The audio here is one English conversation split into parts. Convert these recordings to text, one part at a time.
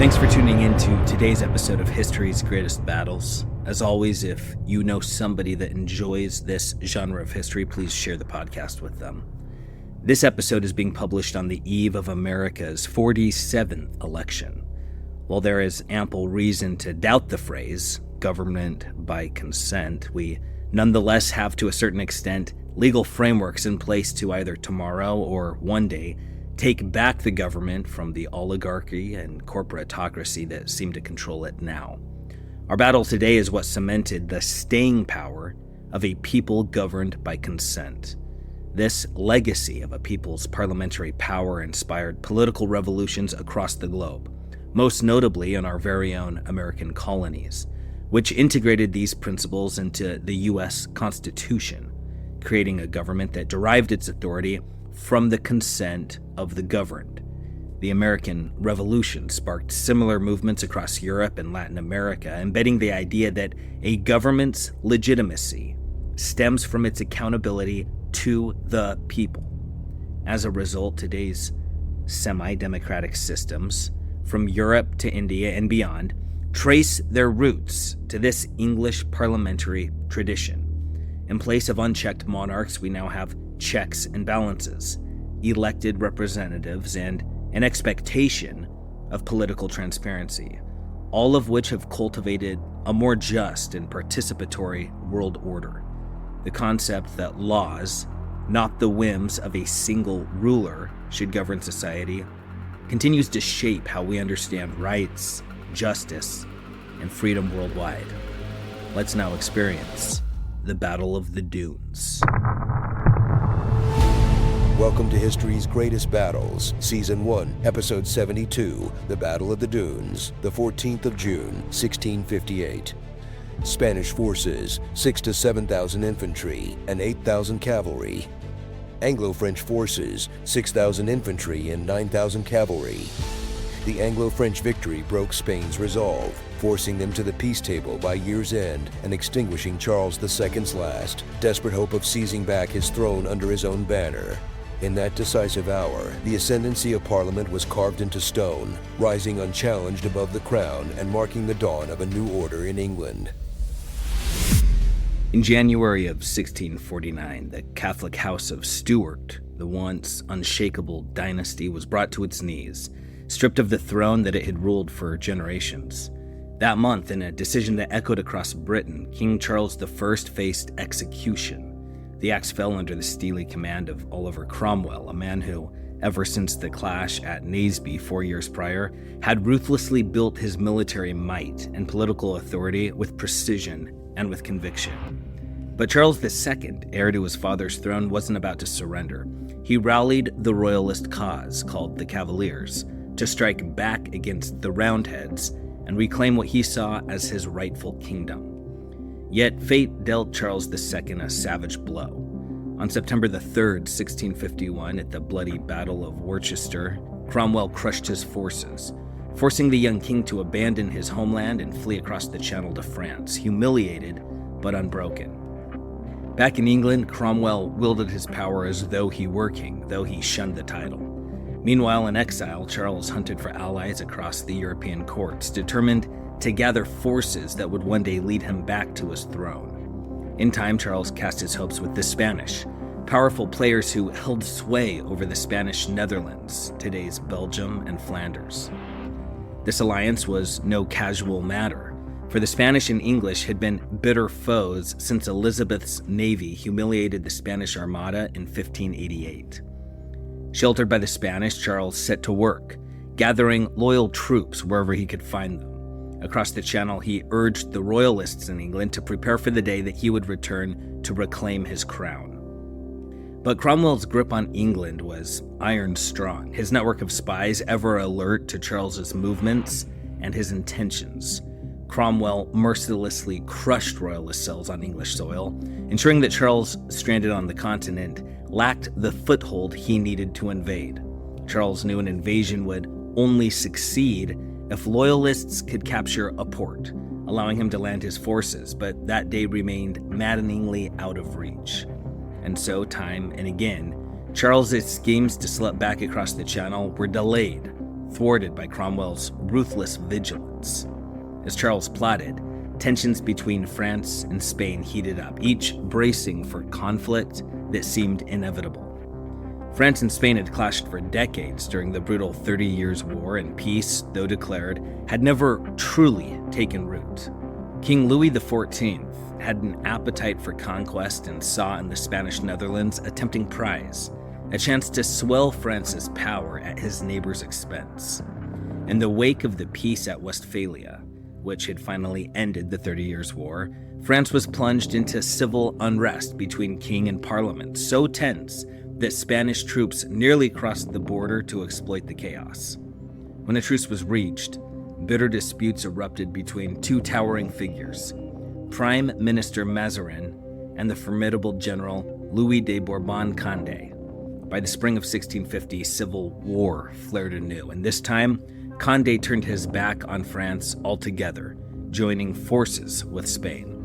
Thanks for tuning in to today's episode of History's Greatest Battles. As always, if you know somebody that enjoys this genre of history, please share the podcast with them. This episode is being published on the eve of America's 47th election. While there is ample reason to doubt the phrase, government by consent, we nonetheless have, to a certain extent, legal frameworks in place to either tomorrow or one day take back the government from the oligarchy and corporatocracy that seem to control it now. Our battle today is what cemented the staying power of a people governed by consent. This legacy of a people's parliamentary power inspired political revolutions across the globe, most notably in our very own American colonies, which integrated these principles into the U.S. Constitution, creating a government that derived its authority from the consent of the governed. The American Revolution sparked similar movements across Europe and Latin America, embedding the idea that a government's legitimacy stems from its accountability to the people. As a result, today's semi-democratic systems, from Europe to India and beyond, trace their roots to this English parliamentary tradition. In place of unchecked monarchs, we now have checks and balances, elected representatives, and an expectation of political transparency, all of which have cultivated a more just and participatory world order. The concept that laws, not the whims of a single ruler, should govern society continues to shape how we understand rights, justice, and freedom worldwide. Let's now experience the Battle of the Dunes. Welcome to History's Greatest Battles, Season 1, Episode 72, The Battle of the Dunes, the 14th of June, 1658. Spanish forces, 6,000 to 7,000 infantry and 8,000 cavalry. Anglo-French forces, 6,000 infantry and 9,000 cavalry. The Anglo-French victory broke Spain's resolve, forcing them to the peace table by year's end and extinguishing Charles II's last, desperate hope of seizing back his throne under his own banner. In that decisive hour, the ascendancy of Parliament was carved into stone, rising unchallenged above the crown and marking the dawn of a new order in England. In January of 1649, the Catholic House of Stuart, the once unshakable dynasty, was brought to its knees, stripped of the throne that it had ruled for generations. That month, in a decision that echoed across Britain, King Charles I faced execution. The axe fell under the steely command of Oliver Cromwell, a man who, ever since the clash at Naseby 4 years prior, had ruthlessly built his military might and political authority with precision and with conviction. But Charles II, heir to his father's throne, wasn't about to surrender. He rallied the royalist cause, called the Cavaliers, to strike back against the Roundheads and reclaim what he saw as his rightful kingdom. Yet fate dealt Charles II a savage blow. On September the 3rd, 1651, at the bloody Battle of Worcester, Cromwell crushed his forces, forcing the young king to abandon his homeland and flee across the Channel to France, humiliated but unbroken. Back in England, Cromwell wielded his power as though he were king, though he shunned the title. Meanwhile, in exile, Charles hunted for allies across the European courts, determined to gather forces that would one day lead him back to his throne. In time, Charles cast his hopes with the Spanish, powerful players who held sway over the Spanish Netherlands, today's Belgium and Flanders. This alliance was no casual matter, for the Spanish and English had been bitter foes since Elizabeth's navy humiliated the Spanish Armada in 1588. Sheltered by the Spanish, Charles set to work, gathering loyal troops wherever he could find them. Across the Channel, he urged the royalists in England to prepare for the day that he would return to reclaim his crown. But Cromwell's grip on England was iron strong, his network of spies ever alert to Charles's movements and his intentions. Cromwell mercilessly crushed royalist cells on English soil, ensuring that Charles, stranded on the continent, lacked the foothold he needed to invade. Charles knew an invasion would only succeed if loyalists could capture a port, allowing him to land his forces, but that day remained maddeningly out of reach. And so, time and again, Charles's schemes to slip back across the Channel were delayed, thwarted by Cromwell's ruthless vigilance. As Charles plotted, tensions between France and Spain heated up, each bracing for conflict that seemed inevitable. France and Spain had clashed for decades during the brutal 30 Years' War, and peace, though declared, had never truly taken root. King Louis XIV had an appetite for conquest and saw in the Spanish Netherlands a tempting prize, a chance to swell France's power at his neighbor's expense. In the wake of the peace at Westphalia, which had finally ended the 30 Years' War, France was plunged into civil unrest between king and parliament, so tense that Spanish troops nearly crossed the border to exploit the chaos. When a truce was reached, bitter disputes erupted between two towering figures, Prime Minister Mazarin and the formidable general Louis de Bourbon-Condé. By the spring of 1650, civil war flared anew, and this time, Condé turned his back on France altogether, joining forces with Spain.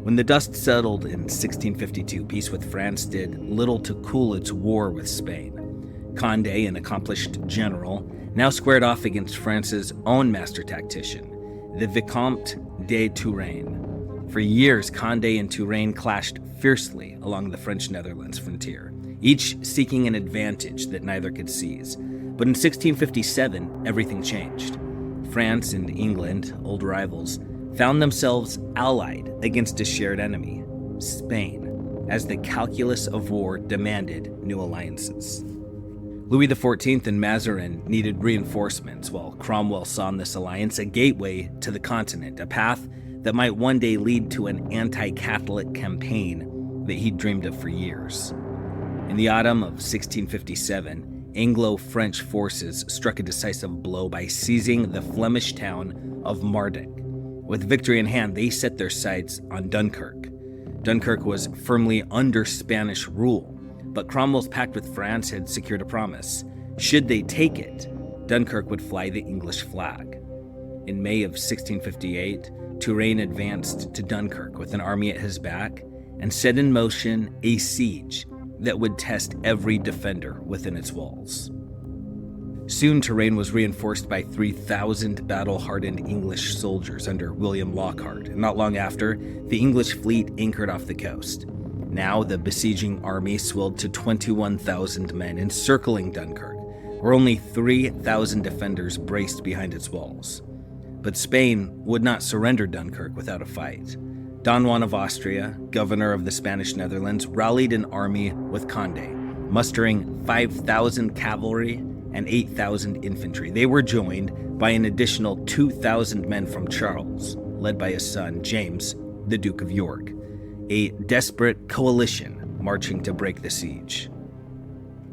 When the dust settled in 1652, peace with France did little to cool its war with Spain. Condé, an accomplished general, now squared off against France's own master tactician, the Vicomte de Turenne. For years, Condé and Turenne clashed fiercely along the French Netherlands frontier, each seeking an advantage that neither could seize. But in 1657, everything changed. France and England, old rivals, found themselves allied against a shared enemy, Spain, as the calculus of war demanded new alliances. Louis XIV and Mazarin needed reinforcements, while Cromwell saw in this alliance a gateway to the continent, a path that might one day lead to an anti-Catholic campaign that he'd dreamed of for years. In the autumn of 1657, Anglo-French forces struck a decisive blow by seizing the Flemish town of Mardyk. With victory in hand, they set their sights on Dunkirk. Dunkirk was firmly under Spanish rule, but Cromwell's pact with France had secured a promise. Should they take it, Dunkirk would fly the English flag. In May of 1658, Turenne advanced to Dunkirk with an army at his back and set in motion a siege that would test every defender within its walls. Soon, Turenne was reinforced by 3,000 battle-hardened English soldiers under William Lockhart, and not long after, the English fleet anchored off the coast. Now, the besieging army swelled to 21,000 men encircling Dunkirk, where only 3,000 defenders braced behind its walls. But Spain would not surrender Dunkirk without a fight. Don Juan of Austria, governor of the Spanish Netherlands, rallied an army with Condé, mustering 5,000 cavalry and 8,000 infantry. They were joined by an additional 2,000 men from Charles, led by his son, James, the Duke of York, a desperate coalition marching to break the siege.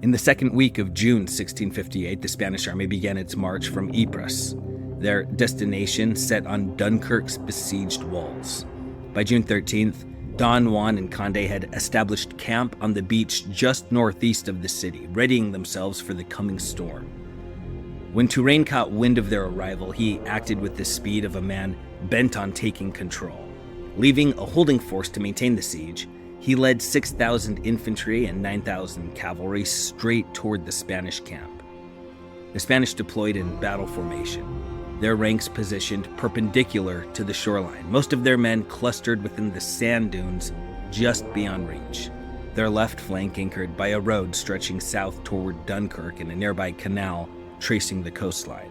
In the second week of June 1658, the Spanish army began its march from Ypres, their destination set on Dunkirk's besieged walls. By June 13th, Don Juan and Condé had established camp on the beach just northeast of the city, readying themselves for the coming storm. When Turenne caught wind of their arrival, he acted with the speed of a man bent on taking control. Leaving a holding force to maintain the siege, he led 6,000 infantry and 9,000 cavalry straight toward the Spanish camp. The Spanish deployed in battle formation, their ranks positioned perpendicular to the shoreline, most of their men clustered within the sand dunes just beyond reach, their left flank anchored by a road stretching south toward Dunkirk and a nearby canal tracing the coastline.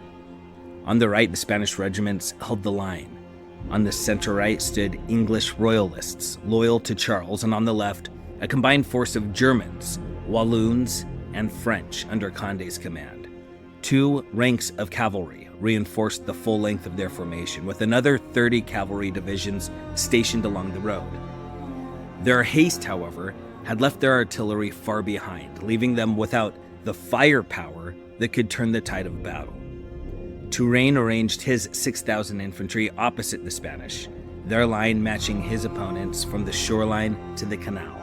On the right, the Spanish regiments held the line. On the center-right stood English royalists, loyal to Charles, and on the left, a combined force of Germans, Walloons, and French under Condé's command. 2 ranks of cavalry reinforced the full length of their formation, with another 30 cavalry divisions stationed along the road. Their haste, however, had left their artillery far behind, leaving them without the firepower that could turn the tide of battle. Turenne arranged his 6,000 infantry opposite the Spanish, their line matching his opponents from the shoreline to the canal.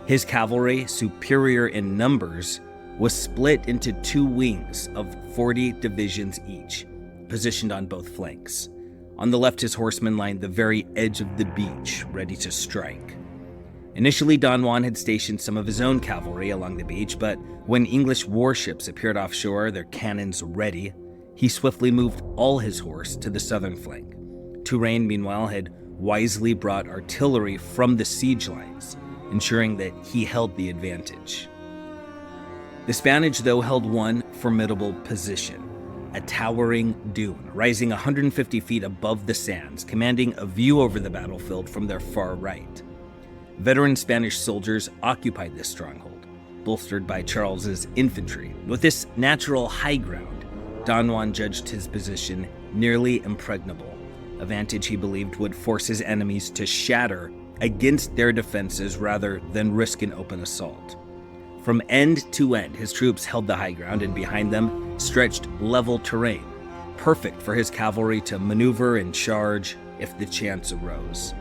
His cavalry, superior in numbers, was split into 2 wings of 40 divisions each, positioned on both flanks. On the left, his horsemen lined the very edge of the beach, ready to strike. Initially, Don Juan had stationed some of his own cavalry along the beach, but when English warships appeared offshore, their cannons ready, he swiftly moved all his horse to the southern flank. Turenne, meanwhile, had wisely brought artillery from the siege lines, ensuring that he held the advantage. The Spanish, though, held one formidable position, a towering dune, rising 150 feet above the sands, commanding a view over the battlefield from their far right. Veteran Spanish soldiers occupied this stronghold, bolstered by Charles's infantry. With this natural high ground, Don Juan judged his position nearly impregnable, a vantage he believed would force his enemies to shatter against their defenses rather than risk an open assault. From end to end, his troops held the high ground, and behind them stretched level terrain, perfect for his cavalry to maneuver and charge if the chance arose.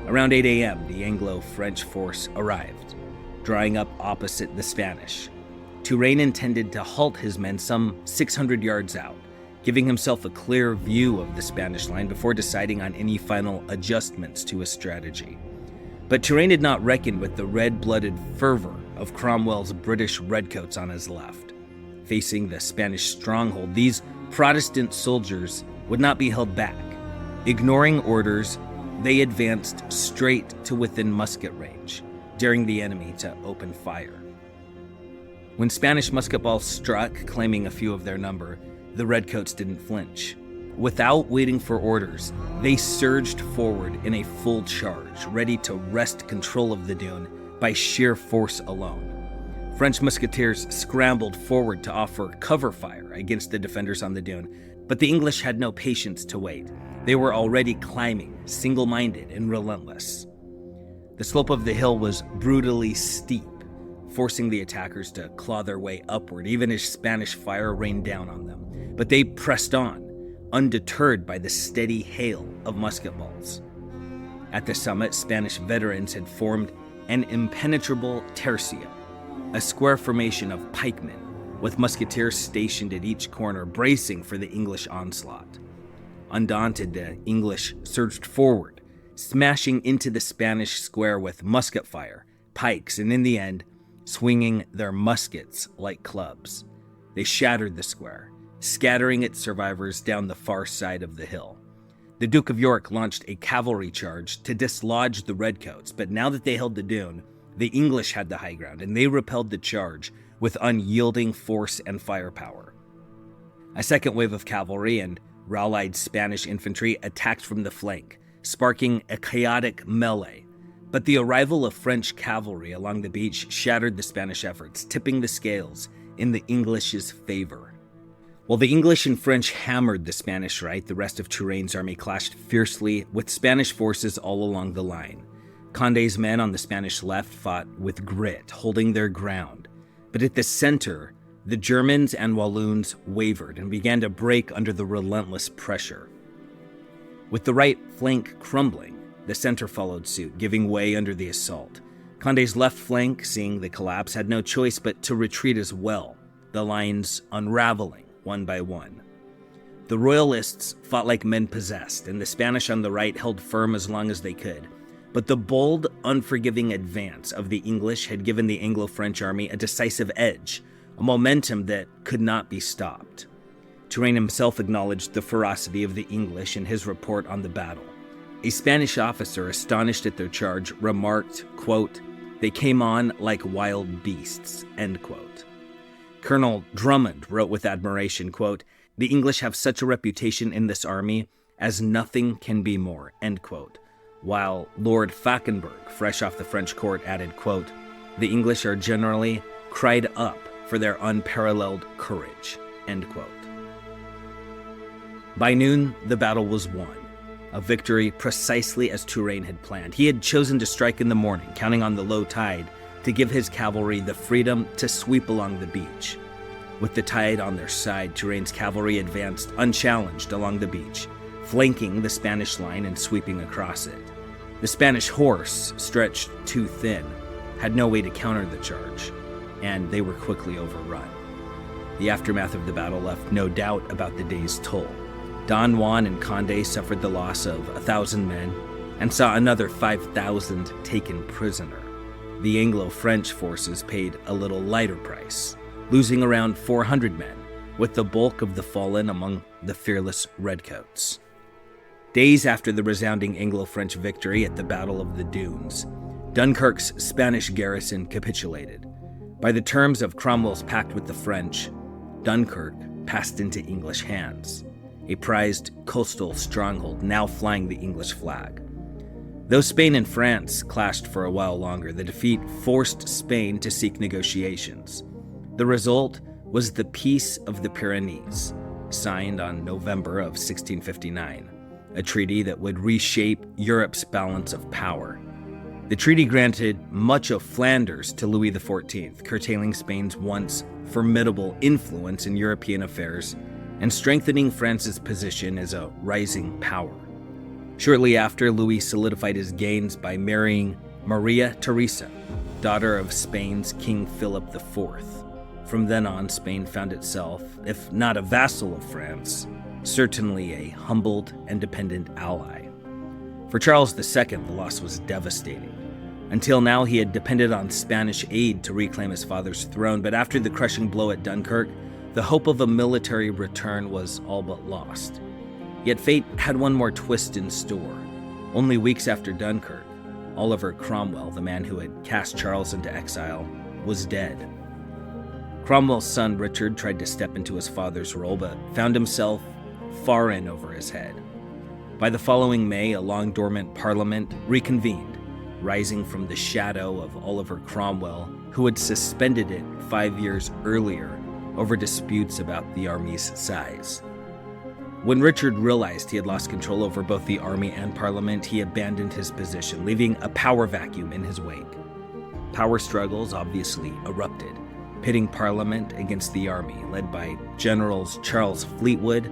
Around 8 a.m., the Anglo-French force arrived, drawing up opposite the Spanish. Turenne intended to halt his men some 600 yards out, giving himself a clear view of the Spanish line before deciding on any final adjustments to his strategy. But Turenne had not reckoned with the red-blooded fervor of Cromwell's British redcoats on his left. Facing the Spanish stronghold, these Protestant soldiers would not be held back. Ignoring orders, they advanced straight to within musket range, daring the enemy to open fire. When Spanish musket balls struck, claiming a few of their number, the redcoats didn't flinch. Without waiting for orders, they surged forward in a full charge, ready to wrest control of the dune by sheer force alone. French musketeers scrambled forward to offer cover fire against the defenders on the dune, but the English had no patience to wait. They were already climbing, single-minded and relentless. The slope of the hill was brutally steep, forcing the attackers to claw their way upward, even as Spanish fire rained down on them. But they pressed on, undeterred by the steady hail of musket balls. At the summit, Spanish veterans had formed an impenetrable tercia, a square formation of pikemen, with musketeers stationed at each corner, bracing for the English onslaught. Undaunted, the English surged forward, smashing into the Spanish square with musket fire, pikes, and in the end, swinging their muskets like clubs. They shattered the square, scattering its survivors down the far side of the hill. The Duke of York launched a cavalry charge to dislodge the redcoats, but now that they held the dune, the English had the high ground, and they repelled the charge with unyielding force and firepower. A second wave of cavalry and rallied Spanish infantry attacked from the flank, sparking a chaotic melee. But the arrival of French cavalry along the beach shattered the Spanish efforts, tipping the scales in the English's favor. While the English and French hammered the Spanish right, the rest of Turenne's army clashed fiercely with Spanish forces all along the line. Condé's men on the Spanish left fought with grit, holding their ground. But at the center, the Germans and Walloons wavered and began to break under the relentless pressure. With the right flank crumbling, the center followed suit, giving way under the assault. Condé's left flank, seeing the collapse, had no choice but to retreat as well, the lines unraveling one by one. The Royalists fought like men possessed, and the Spanish on the right held firm as long as they could. But the bold, unforgiving advance of the English had given the Anglo-French army a decisive edge, a momentum that could not be stopped. Turenne himself acknowledged the ferocity of the English in his report on the battle. A Spanish officer, astonished at their charge, remarked, quote, "They came on like wild beasts," end quote. Colonel Drummond wrote with admiration, quote, "The English have such a reputation in this army as nothing can be more," end quote. While Lord Falkenberg, fresh off the French court, added, quote, "The English are generally cried up for their unparalleled courage," end quote. By noon, the battle was won, a victory precisely as Turenne had planned. He had chosen to strike in the morning, counting on the low tide to give his cavalry the freedom to sweep along the beach. With the tide on their side, Turenne's cavalry advanced unchallenged along the beach, flanking the Spanish line and sweeping across it. The Spanish horse, stretched too thin, had no way to counter the charge, and they were quickly overrun. The aftermath of the battle left no doubt about the day's toll. Don Juan and Condé suffered the loss of 1,000 men and saw another 5,000 taken prisoner. The Anglo-French forces paid a little lighter price, losing around 400 men, with the bulk of the fallen among the fearless redcoats. Days after the resounding Anglo-French victory at the Battle of the Dunes, Dunkirk's Spanish garrison capitulated. By the terms of Cromwell's pact with the French, Dunkirk passed into English hands, a prized coastal stronghold now flying the English flag. Though Spain and France clashed for a while longer, the defeat forced Spain to seek negotiations. The result was the Peace of the Pyrenees, signed on November of 1659, a treaty that would reshape Europe's balance of power. The treaty granted much of Flanders to Louis XIV, curtailing Spain's once formidable influence in European affairs and strengthening France's position as a rising power. Shortly after, Louis solidified his gains by marrying Maria Theresa, daughter of Spain's King Philip IV. From then on, Spain found itself, if not a vassal of France, certainly a humbled and dependent ally. For Charles II, the loss was devastating. Until now, he had depended on Spanish aid to reclaim his father's throne, but after the crushing blow at Dunkirk, the hope of a military return was all but lost. Yet fate had one more twist in store. Only weeks after Dunkirk, Oliver Cromwell, the man who had cast Charles into exile, was dead. Cromwell's son Richard tried to step into his father's role, but found himself far in over his head. By the following May, a long-dormant parliament reconvened, rising from the shadow of Oliver Cromwell, who had suspended it 5 years earlier over disputes about the army's size. When Richard realized he had lost control over both the army and parliament, he abandoned his position, leaving a power vacuum in his wake. Power struggles obviously erupted, pitting parliament against the army, led by Generals Charles Fleetwood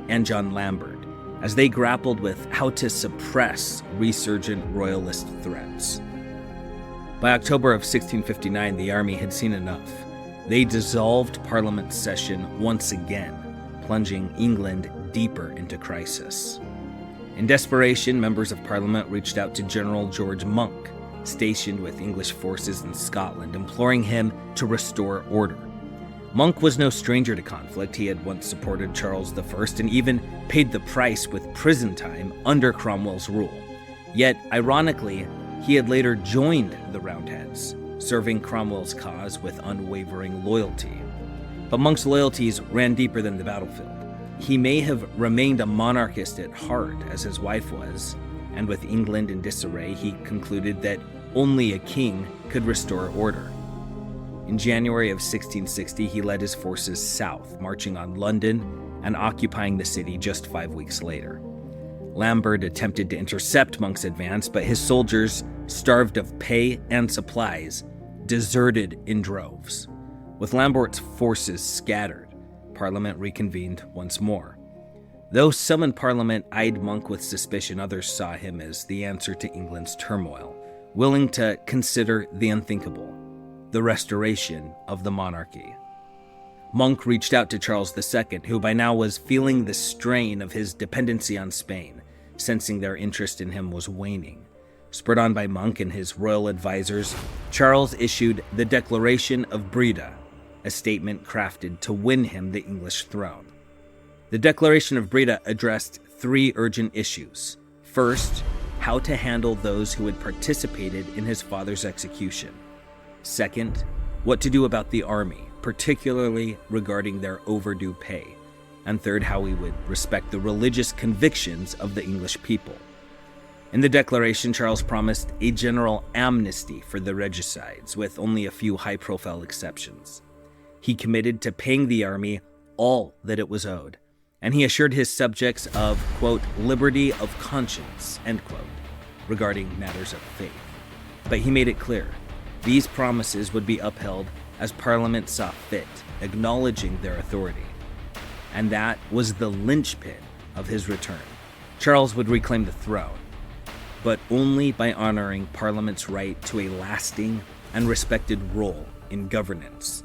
and John Lambert, as they grappled with how to suppress resurgent royalist threats. By October of 1659, the army had seen enough. They dissolved Parliament's session once again, plunging England deeper into crisis. In desperation, members of Parliament reached out to General George Monk, stationed with English forces in Scotland, imploring him to restore order. Monk was no stranger to conflict. He had once supported Charles I and even paid the price with prison time under Cromwell's rule. Yet, ironically, he had later joined the Roundheads, serving Cromwell's cause with unwavering loyalty. But Monk's loyalties ran deeper than the battlefield. He may have remained a monarchist at heart, as his wife was, and with England in disarray, he concluded that only a king could restore order. In January of 1660, he led his forces south, marching on London and occupying the city just 5 weeks later. Lambert attempted to intercept Monk's advance, but his soldiers, starved of pay and supplies, deserted in droves. With Lambert's forces scattered, Parliament reconvened once more. Though some in Parliament eyed Monk with suspicion, others saw him as the answer to England's turmoil, willing to consider the unthinkable, the restoration of the monarchy. Monk reached out to Charles II, who by now was feeling the strain of his dependency on Spain, sensing their interest in him was waning. Spurred on by Monk and his royal advisors, Charles issued the Declaration of Breda, a statement crafted to win him the English throne. The Declaration of Breda addressed 3 urgent issues. First, how to handle those who had participated in his father's execution. Second, what to do about the army, particularly regarding their overdue pay. And third, how we would respect the religious convictions of the English people. In the declaration, Charles promised a general amnesty for the regicides, with only a few high-profile exceptions. He committed to paying the army all that it was owed, and he assured his subjects of, quote, liberty of conscience, end quote, regarding matters of faith. But he made it clear, these promises would be upheld as Parliament saw fit, acknowledging their authority. And that was the linchpin of his return. Charles would reclaim the throne, but only by honoring Parliament's right to a lasting and respected role in governance.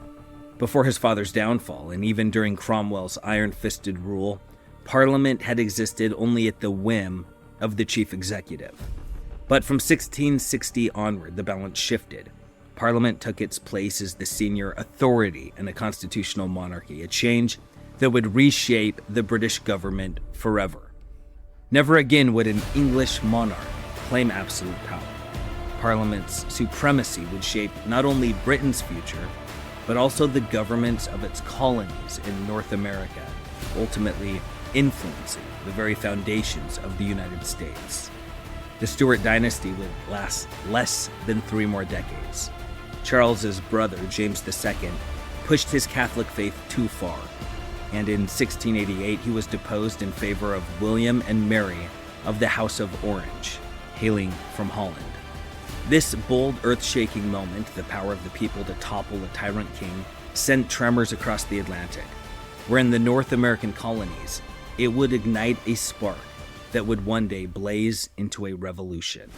Before his father's downfall, and even during Cromwell's iron-fisted rule, Parliament had existed only at the whim of the chief executive. But from 1660 onward, the balance shifted. Parliament took its place as the senior authority in a constitutional monarchy, a change that would reshape the British government forever. Never again would an English monarch claim absolute power. Parliament's supremacy would shape not only Britain's future, but also the governments of its colonies in North America, ultimately influencing the very foundations of the United States. The Stuart dynasty would last less than 3 more decades. Charles's brother, James II, pushed his Catholic faith too far, and in 1688 he was deposed in favor of William and Mary of the House of Orange, hailing from Holland. This bold, earth-shaking moment, the power of the people to topple a tyrant king, sent tremors across the Atlantic, where in the North American colonies, it would ignite a spark that would one day blaze into a revolution.